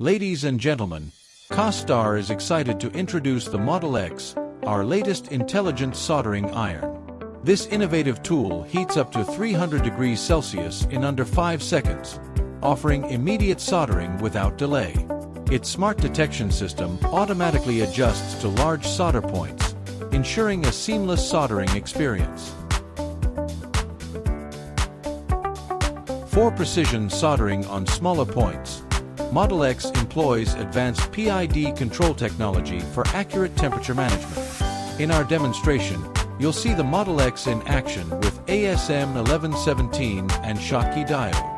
Ladies and gentlemen, COS is excited to introduce the Model X, our latest intelligent soldering iron. This innovative tool heats up to 300 degrees Celsius in under 5 seconds, offering immediate soldering without delay. Its smart detection system automatically adjusts to large solder points, ensuring a seamless soldering experience. For precision soldering on smaller points, Model X employs advanced PID control technology for accurate temperature management. In our demonstration, you'll see the Model X in action with ASM 1117 and Schottky diodes.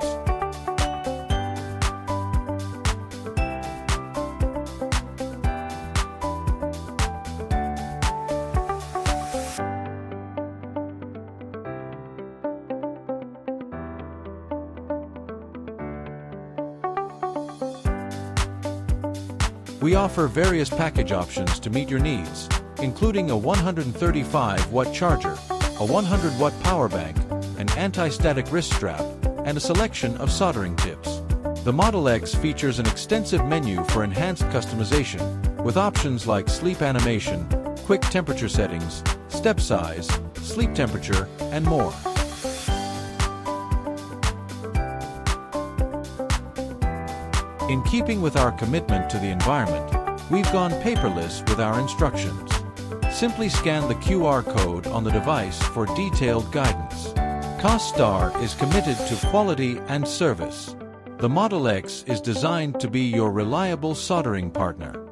We offer various package options to meet your needs, including a 135-watt charger, a 100-watt power bank, an anti-static wrist strap, and a selection of soldering tips. The Model X features an extensive menu for enhanced customization, with options like sleep animation, quick temperature settings, step size, sleep temperature, and more. In keeping with our commitment to the environment, we've gone paperless with our instructions. Simply scan the QR code on the device for detailed guidance. COS is committed to quality and service. The Model X is designed to be your reliable soldering partner.